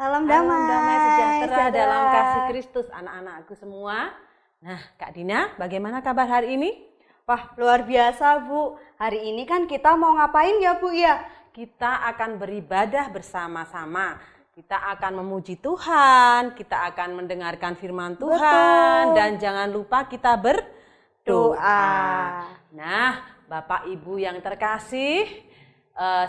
Salam damai sejahtera dalam kasih Kristus anak-anakku semua. Nah, Kak Dina, bagaimana kabar hari ini? Wah, luar biasa Bu. Hari ini kan kita mau ngapain ya Bu ya? Kita akan beribadah bersama-sama. Kita akan memuji Tuhan, kita akan mendengarkan firman Tuhan. Betul. Dan jangan lupa kita berdoa. Nah, Bapak Ibu yang terkasih,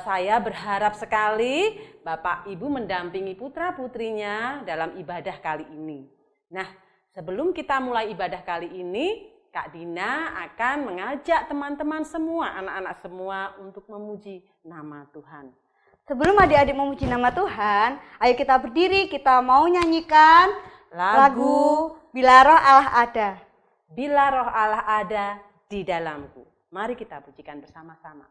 saya berharap sekali Bapak Ibu mendampingi putra-putrinya dalam ibadah kali ini. Nah, sebelum kita mulai ibadah kali ini, Kak Dina akan mengajak teman-teman semua, anak-anak semua untuk memuji nama Tuhan. Sebelum adik-adik memuji nama Tuhan, ayo kita berdiri, kita mau nyanyikan lagu Bila Roh Allah Ada. Bila Roh Allah ada di dalamku. Mari kita pujikan bersama-sama.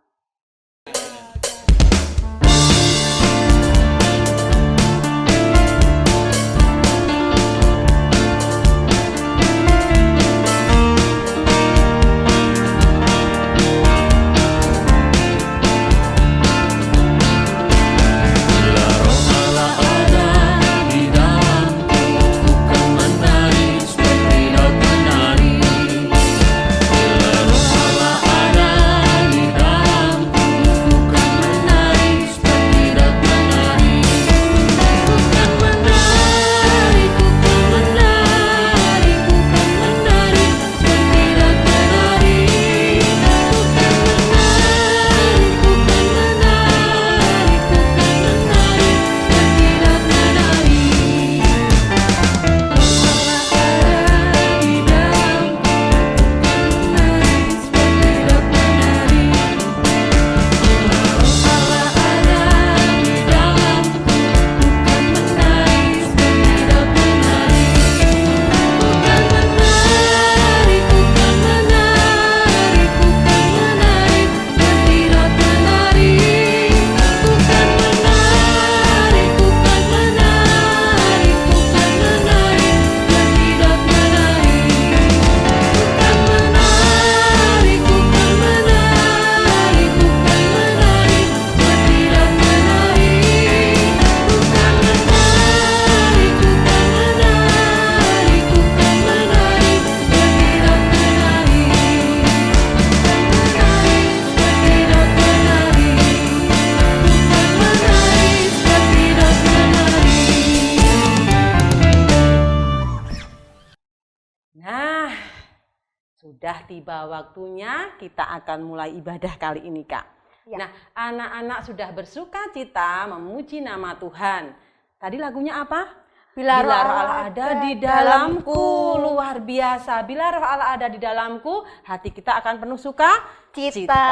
Sudah tiba waktunya kita akan mulai ibadah kali ini, Kak. Ya. Nah, anak-anak sudah bersuka cita memuji nama Tuhan. Tadi lagunya apa? Bila Roh Allah ada di dalamku. Luar biasa. Bila Roh Allah ada di dalamku, hati kita akan penuh suka cita.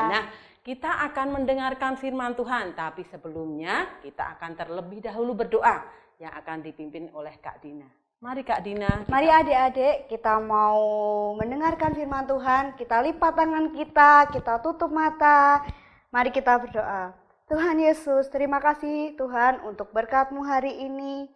Nah, kita akan mendengarkan firman Tuhan. Tapi sebelumnya kita akan terlebih dahulu berdoa yang akan dipimpin oleh Kak Dina. Mari Kak Dina. Mari adik-adik, kita mau mendengarkan firman Tuhan. Kita lipat tangan kita tutup mata. Mari kita berdoa. Tuhan Yesus, terima kasih Tuhan untuk berkat-Mu hari ini.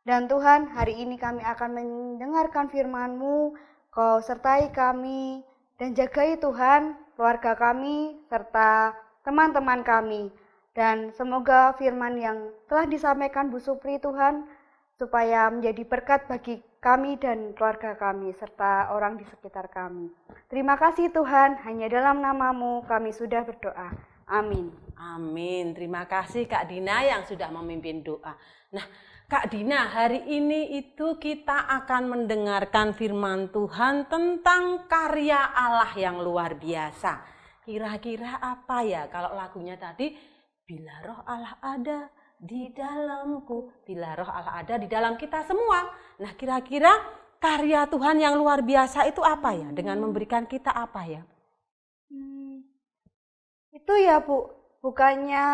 Dan Tuhan, hari ini kami akan mendengarkan firman-Mu. Kau sertai kami dan jagai Tuhan keluarga kami serta teman-teman kami. Dan semoga firman yang telah disampaikan Bu Supri Tuhan, supaya menjadi berkat bagi kami dan keluarga kami, serta orang di sekitar kami. Terima kasih Tuhan, hanya dalam nama-Mu kami sudah berdoa. Amin. Amin. Terima kasih Kak Dina yang sudah memimpin doa. Nah, Kak Dina, hari ini itu kita akan mendengarkan firman Tuhan tentang karya Allah yang luar biasa. Kira-kira apa ya kalau lagunya tadi, bila Roh Allah ada di dalamku, bila Roh Allah ada di dalam kita semua. Nah, kira-kira karya Tuhan yang luar biasa itu apa ya? Dengan memberikan kita apa ya? Itu ya Bu, bukannya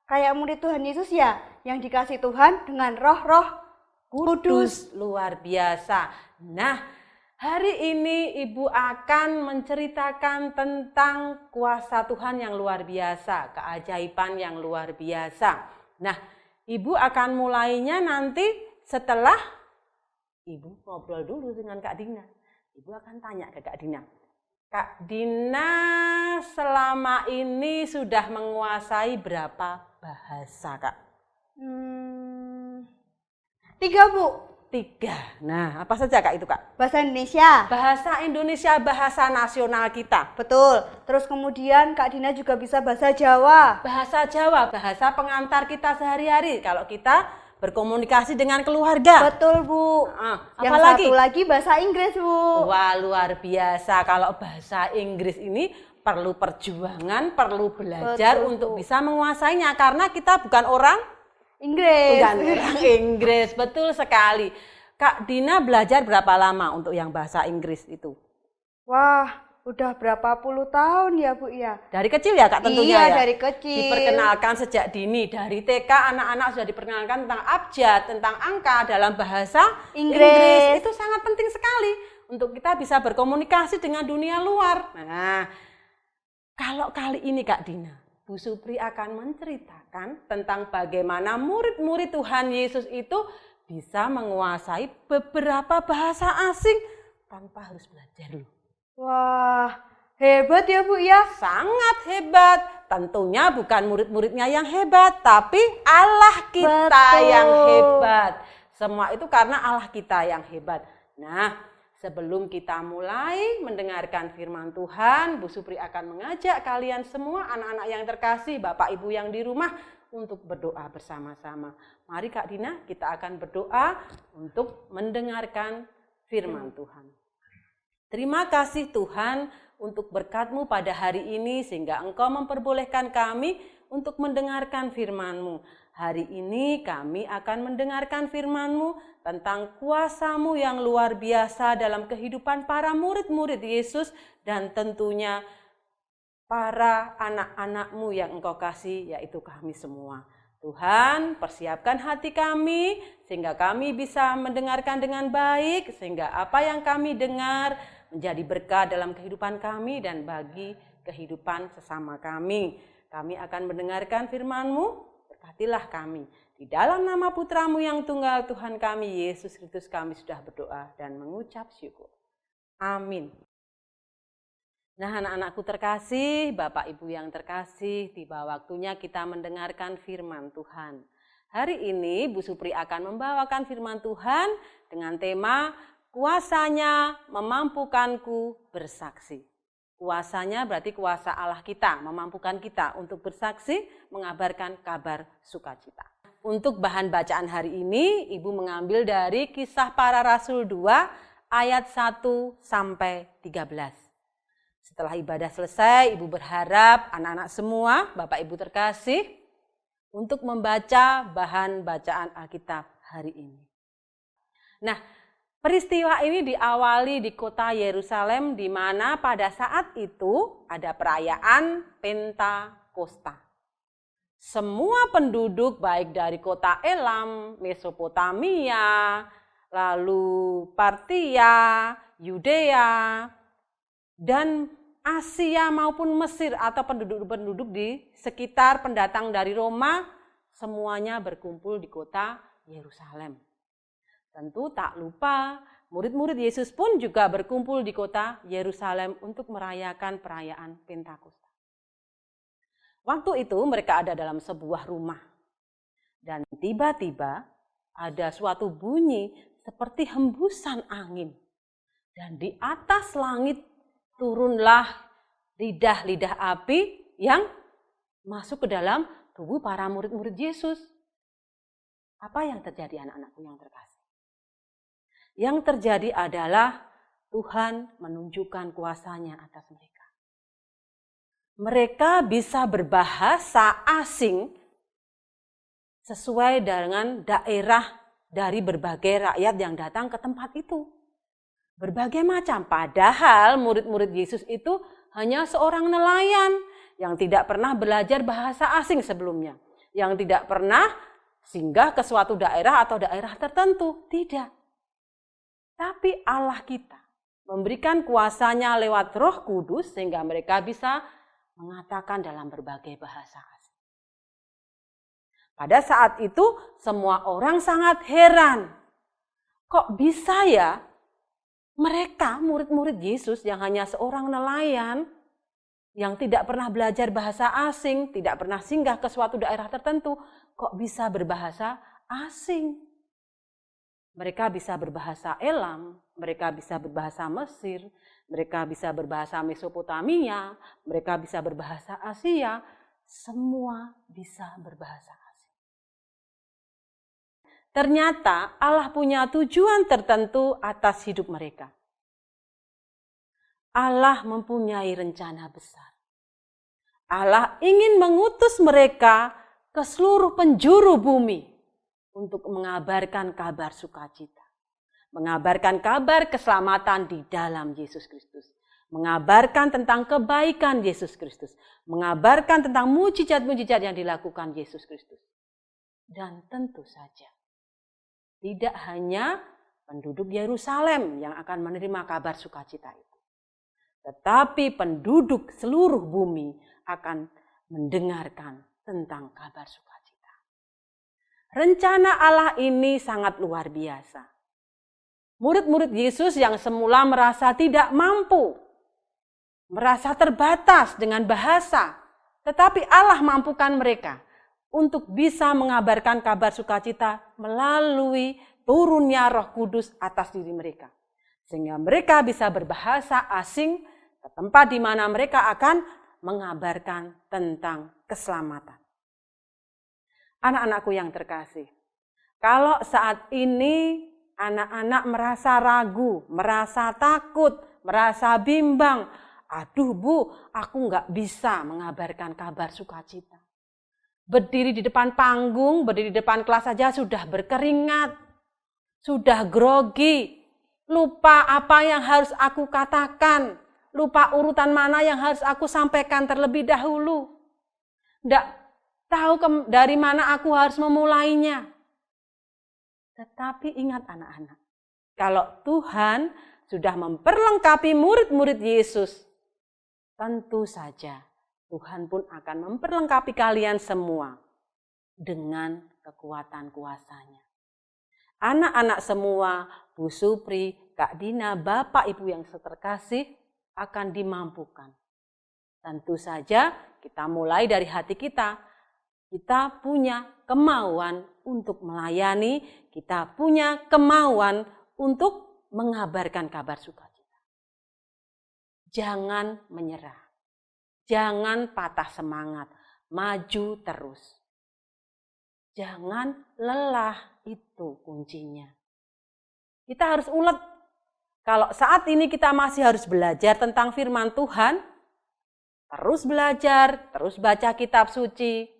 kayak murid Tuhan Yesus ya, yang dikasih Tuhan dengan roh-roh Kudus, luar biasa. Nah, hari ini Ibu akan menceritakan tentang kuasa Tuhan yang luar biasa, keajaiban yang luar biasa. Nah, Ibu akan mulainya nanti setelah Ibu ngobrol dulu dengan Kak Dina. Ibu akan tanya ke Kak Dina. Kak Dina selama ini sudah menguasai berapa bahasa, Kak? 3 Bu. 3. Nah, apa saja Kak itu Kak? Bahasa Indonesia. Bahasa Indonesia, bahasa nasional kita. Betul. Terus kemudian Kak Dina juga bisa bahasa Jawa. Bahasa Jawa, bahasa pengantar kita sehari-hari. Kalau kita berkomunikasi dengan keluarga. Betul Bu. Yang Apalagi? satu lagi bahasa Inggris Bu. Wah, luar biasa. Kalau bahasa Inggris ini perlu perjuangan, perlu belajar untuk bisa menguasainya. Karena kita bukan orang Inggris. Bukan orang Inggris, betul sekali. Kak Dina belajar berapa lama untuk yang bahasa Inggris itu? Wah, udah berapa puluh tahun ya Bu ya? Dari kecil ya Kak tentunya Iya, ya? dari kecil. Diperkenalkan sejak dini. Dari TK anak-anak sudah diperkenalkan tentang abjad, tentang angka dalam bahasa Inggris. Itu sangat penting sekali untuk kita bisa berkomunikasi dengan dunia luar. Nah, kalau kali ini Kak Dina, Bu Supri akan menceritakan tentang bagaimana murid-murid Tuhan Yesus itu bisa menguasai beberapa bahasa asing tanpa harus belajar loh. Wah, hebat ya Bu ya? Sangat hebat. Tentunya bukan murid-muridnya yang hebat, tapi Allah kita yang hebat. Semua itu karena Allah kita yang hebat. Nah, sebelum kita mulai mendengarkan firman Tuhan, Bu Supri akan mengajak kalian semua anak-anak yang terkasih, Bapak Ibu yang di rumah untuk berdoa bersama-sama. Mari Kak Dina, kita akan berdoa untuk mendengarkan firman Tuhan. Terima kasih Tuhan untuk berkat-Mu pada hari ini sehingga Engkau memperbolehkan kami untuk mendengarkan firman-Mu. Hari ini kami akan mendengarkan firman-Mu tentang kuasa-Mu yang luar biasa dalam kehidupan para murid-murid Yesus dan tentunya para anak-anak-Mu yang Engkau kasih, yaitu kami semua. Tuhan, persiapkan hati kami sehingga kami bisa mendengarkan dengan baik, sehingga apa yang kami dengar menjadi berkat dalam kehidupan kami dan bagi kehidupan sesama kami. Kami akan mendengarkan firman-Mu. Berkatilah kami. Di dalam nama Putra-Mu yang tunggal Tuhan kami, Yesus Kristus, kami sudah berdoa dan mengucap syukur. Amin. Nah anak-anakku terkasih, Bapak Ibu yang terkasih, tiba waktunya kita mendengarkan firman Tuhan. Hari ini Bu Supri akan membawakan firman Tuhan dengan tema kuasanya memampukanku bersaksi. Kuasanya berarti kuasa Allah kita, memampukan kita untuk bersaksi, mengabarkan kabar sukacita. Untuk bahan bacaan hari ini, Ibu mengambil dari Kisah Para Rasul 2 ayat 1 sampai 13. Setelah ibadah selesai, Ibu berharap anak-anak semua, Bapak Ibu terkasih, untuk membaca bahan bacaan Alkitab hari ini. Nah, peristiwa ini diawali di kota Yerusalem di mana pada saat itu ada perayaan Pentakosta. Semua penduduk baik dari kota Elam, Mesopotamia, lalu Partia, Yudea, dan Asia maupun Mesir atau penduduk-penduduk di sekitar pendatang dari Roma, semuanya berkumpul di kota Yerusalem. Tentu tak lupa, murid-murid Yesus pun juga berkumpul di kota Yerusalem untuk merayakan perayaan Pentakosta. Waktu itu mereka ada dalam sebuah rumah. Dan tiba-tiba ada suatu bunyi seperti hembusan angin. Dan di atas langit turunlah lidah-lidah api yang masuk ke dalam tubuh para murid-murid Yesus. Apa yang terjadi anak-anakku yang terkasih? Yang terjadi adalah Tuhan menunjukkan kuasanya atas mereka. Mereka bisa berbahasa asing sesuai dengan daerah dari berbagai rakyat yang datang ke tempat itu. Berbagai macam, padahal murid-murid Yesus itu hanya seorang nelayan yang tidak pernah belajar bahasa asing sebelumnya, yang tidak pernah singgah ke suatu daerah atau daerah tertentu. Tidak. Tapi Allah kita memberikan kuasanya lewat Roh Kudus sehingga mereka bisa mengatakan dalam berbagai bahasa asing. Pada saat itu semua orang sangat heran. Kok bisa ya mereka murid-murid Yesus yang hanya seorang nelayan yang tidak pernah belajar bahasa asing, tidak pernah singgah ke suatu daerah tertentu, kok bisa berbahasa asing? Mereka bisa berbahasa Elam, mereka bisa berbahasa Mesir, mereka bisa berbahasa Mesopotamia, mereka bisa berbahasa Asia, semua bisa berbahasa asing. Ternyata Allah punya tujuan tertentu atas hidup mereka. Allah mempunyai rencana besar. Allah ingin mengutus mereka ke seluruh penjuru bumi untuk mengabarkan kabar sukacita, mengabarkan kabar keselamatan di dalam Yesus Kristus, mengabarkan tentang kebaikan Yesus Kristus, mengabarkan tentang mujizat-mujizat yang dilakukan Yesus Kristus. Dan tentu saja, tidak hanya penduduk Yerusalem yang akan menerima kabar sukacita itu, tetapi penduduk seluruh bumi akan mendengarkan tentang kabar sukacita. Rencana Allah ini sangat luar biasa. Murid-murid Yesus yang semula merasa tidak mampu, merasa terbatas dengan bahasa, tetapi Allah mampukan mereka untuk bisa mengabarkan kabar sukacita melalui turunnya Roh Kudus atas diri mereka. Sehingga mereka bisa berbahasa asing ke tempat di mana mereka akan mengabarkan tentang keselamatan. Anak-anakku yang terkasih, kalau saat ini anak-anak merasa ragu, merasa takut, merasa bimbang, aduh Bu, aku nggak bisa mengabarkan kabar sukacita. Berdiri di depan panggung, berdiri di depan kelas saja sudah berkeringat, sudah grogi, lupa apa yang harus aku katakan, lupa urutan mana yang harus aku sampaikan terlebih dahulu. Nggak tahu dari mana aku harus memulainya. Tetapi ingat anak-anak, kalau Tuhan sudah memperlengkapi murid-murid Yesus, tentu saja Tuhan pun akan memperlengkapi kalian semua dengan kekuatan kuasa-Nya. Anak-anak semua, Bu Supri, Kak Dina, Bapak Ibu yang terkasih akan dimampukan. Tentu saja kita mulai dari hati kita. Kita punya kemauan untuk melayani, kita punya kemauan untuk mengabarkan kabar sukacita. Jangan menyerah, jangan patah semangat, maju terus. Jangan lelah, itu kuncinya. Kita harus ulet. Kalau saat ini kita masih harus belajar tentang firman Tuhan, terus belajar, terus baca kitab suci,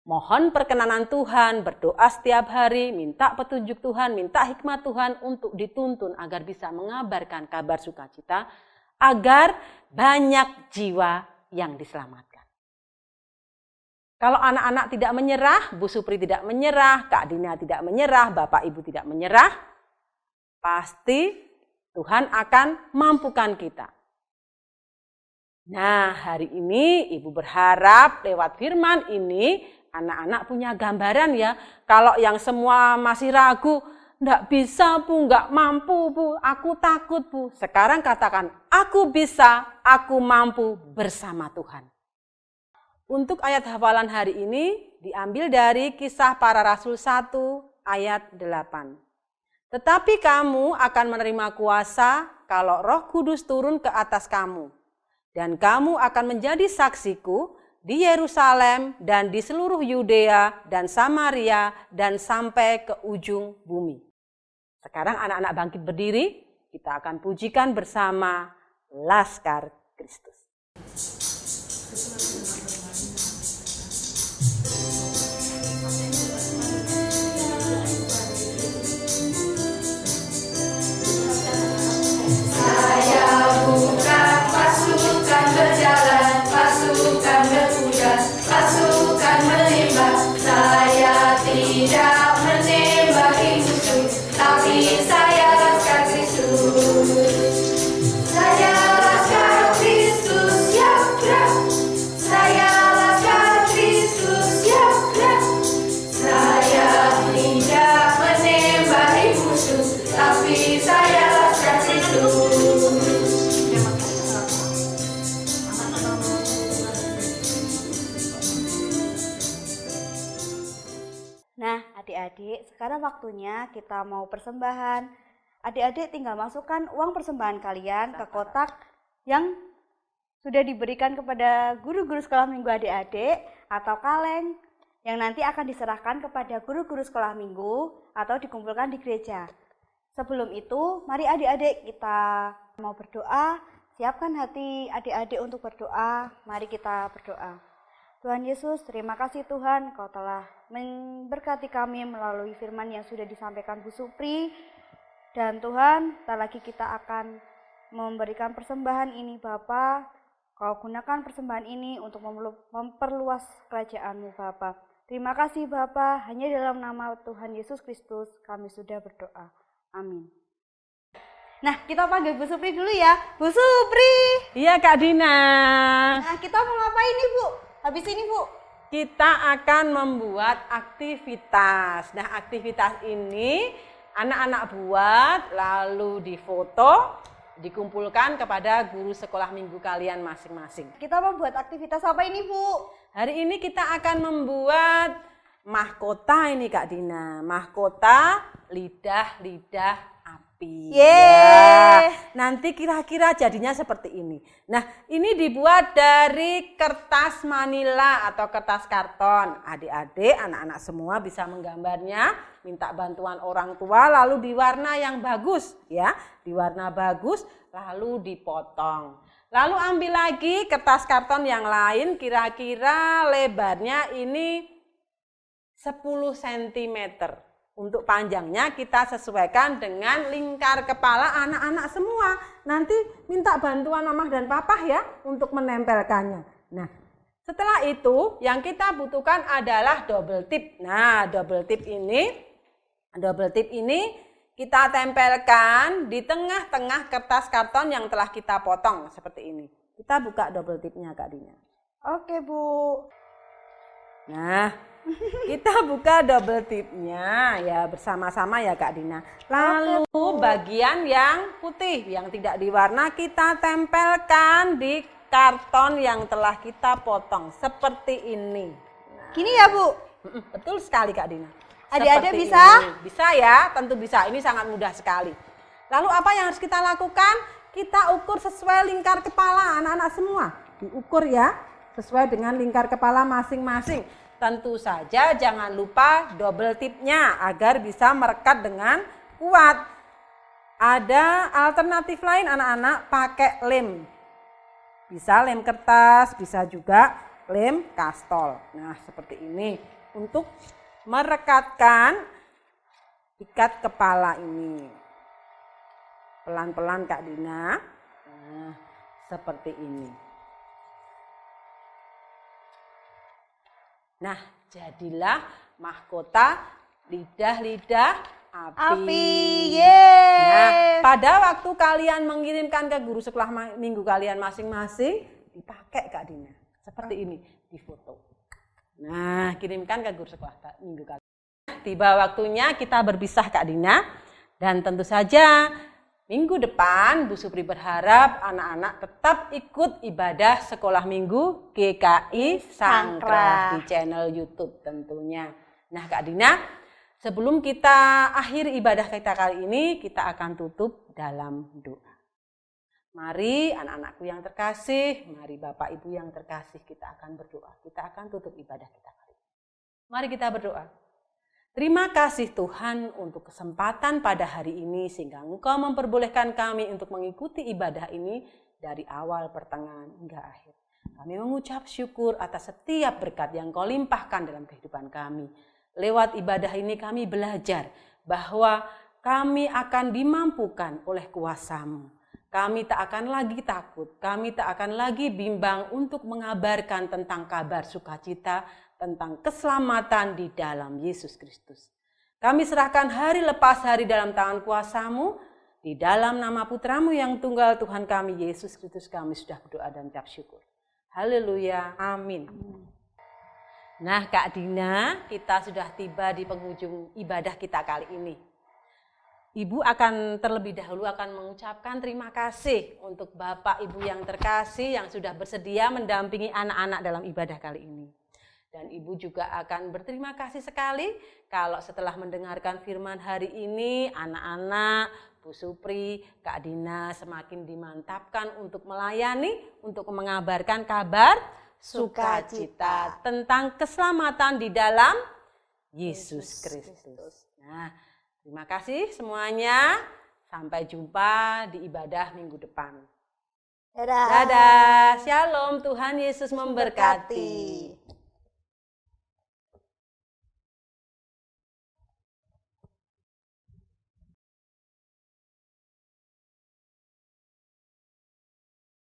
mohon perkenanan Tuhan, berdoa setiap hari, minta petunjuk Tuhan, minta hikmat Tuhan untuk dituntun agar bisa mengabarkan kabar sukacita, agar banyak jiwa yang diselamatkan. Kalau anak-anak tidak menyerah, Bu Supri tidak menyerah, Kak Dina tidak menyerah, Bapak Ibu tidak menyerah, pasti Tuhan akan mampukan kita. Nah, hari ini Ibu berharap lewat firman ini, anak-anak punya gambaran ya, kalau yang semua masih ragu, enggak bisa Bu, enggak mampu Bu, aku takut Bu. Sekarang katakan, aku bisa, aku mampu bersama Tuhan. Untuk ayat hafalan hari ini diambil dari Kisah Para Rasul 1 ayat 8. Tetapi kamu akan menerima kuasa kalau Roh Kudus turun ke atas kamu. Dan kamu akan menjadi saksiku di Yerusalem dan di seluruh Yudea dan Samaria dan sampai ke ujung bumi. Sekarang anak-anak bangkit berdiri, kita akan pujikan bersama Laskar Kristus. Saya bukan pasukan berjalan, pasukan Adik-adik, sekarang waktunya kita mau persembahan. Adik-adik tinggal masukkan uang persembahan kalian ke kotak yang sudah diberikan kepada guru-guru sekolah minggu adik-adik atau kaleng yang nanti akan diserahkan kepada guru-guru sekolah minggu atau dikumpulkan di gereja. Sebelum itu, mari adik-adik kita mau berdoa. Siapkan hati adik-adik untuk berdoa. Mari kita berdoa. Tuhan Yesus, terima kasih Tuhan, Kau telah memberkati kami melalui firman yang sudah disampaikan Bu Supri. Dan Tuhan, tak lagi kita akan memberikan persembahan ini Bapa. Kau gunakan persembahan ini untuk memperluas kerajaan-Mu Bapa. Terima kasih Bapa, hanya dalam nama Tuhan Yesus Kristus kami sudah berdoa. Amin. Nah, kita panggil Bu Supri dulu ya. Bu Supri. Iya Kak Dina. Nah, kita mau ngapain nih Bu? Habis ini Bu? Kita akan membuat aktivitas. Nah, aktivitas ini anak-anak buat, lalu difoto, dikumpulkan kepada guru sekolah minggu kalian masing-masing. Kita membuat aktivitas apa ini Bu? Hari ini kita akan membuat mahkota ini Kak Dina. Mahkota lidah-lidah api. Ya, nanti kira-kira jadinya seperti ini. Nah, ini dibuat dari kertas manila atau kertas karton. Adik-adik, anak-anak semua bisa menggambarnya, minta bantuan orang tua, lalu diwarna yang bagus, ya, diwarna bagus, lalu dipotong. Lalu ambil lagi kertas karton yang lain, kira-kira lebarnya ini 10 cm. Untuk panjangnya kita sesuaikan dengan lingkar kepala anak-anak semua. Nanti minta bantuan mama dan papa ya untuk menempelkannya. Nah, setelah itu yang kita butuhkan adalah double tip. Nah, double tip ini kita tempelkan di tengah-tengah kertas karton yang telah kita potong seperti ini. Kita buka double tipnya Kak Dina. Oke Bu. Nah, kita buka double tipnya ya bersama-sama ya Kak Dina. Lalu bagian yang putih yang tidak diwarna kita tempelkan di karton yang telah kita potong seperti ini. Nah, gini ya Bu? Betul sekali Kak Dina. Adik-adik bisa? Bisa ya, tentu bisa. Ini sangat mudah sekali. Lalu apa yang harus kita lakukan? Kita ukur sesuai lingkar kepala anak-anak semua. Diukur ya, sesuai dengan lingkar kepala masing-masing. Tentu saja jangan lupa double tipnya agar bisa merekat dengan kuat. Ada alternatif lain anak-anak pakai lem. Bisa lem kertas, bisa juga lem kastol. Nah seperti ini untuk merekatkan ikat kepala ini. Pelan-pelan Kak Dina. Nah seperti ini. Nah, jadilah mahkota lidah-lidah api. Nah, pada waktu kalian mengirimkan ke guru sekolah minggu kalian masing-masing, dipakai Kak Dina. Seperti ini, difoto. Nah, kirimkan ke guru sekolah minggu kalian. Tiba waktunya kita berpisah Kak Dina. Dan tentu saja minggu depan Bu Supri berharap anak-anak tetap ikut ibadah sekolah minggu GKI Sangkrah di channel YouTube tentunya. Nah Kak Dina, sebelum kita akhir ibadah kita kali ini, kita akan tutup dalam doa. Mari anak-anakku yang terkasih, mari Bapak Ibu yang terkasih, kita akan berdoa. Kita akan tutup ibadah kita kali ini. Mari kita berdoa. Terima kasih Tuhan untuk kesempatan pada hari ini sehingga Engkau memperbolehkan kami untuk mengikuti ibadah ini dari awal, pertengahan, hingga akhir. Kami mengucap syukur atas setiap berkat yang Engkau limpahkan dalam kehidupan kami. Lewat ibadah ini kami belajar bahwa kami akan dimampukan oleh kuasa-Mu. Kami tak akan lagi takut, kami tak akan lagi bimbang untuk mengabarkan tentang kabar sukacita, tentang keselamatan di dalam Yesus Kristus. Kami serahkan hari lepas hari dalam tangan kuasa-Mu, di dalam nama Putra-Mu yang tunggal Tuhan kami, Yesus Kristus kami sudah berdoa dan ucap syukur. Haleluya, amin. Nah Kak Dina, kita sudah tiba di penghujung ibadah kita kali ini. Ibu akan terlebih dahulu akan mengucapkan terima kasih untuk Bapak Ibu yang terkasih yang sudah bersedia mendampingi anak-anak dalam ibadah kali ini. Dan Ibu juga akan berterima kasih sekali kalau setelah mendengarkan firman hari ini, anak-anak, Bu Supri, Kak Dina semakin dimantapkan untuk melayani, untuk mengabarkan kabar sukacita tentang keselamatan di dalam Yesus Kristus. Nah, terima kasih semuanya. Sampai jumpa di ibadah minggu depan. Dadah. Dadah, shalom, Tuhan Yesus memberkati.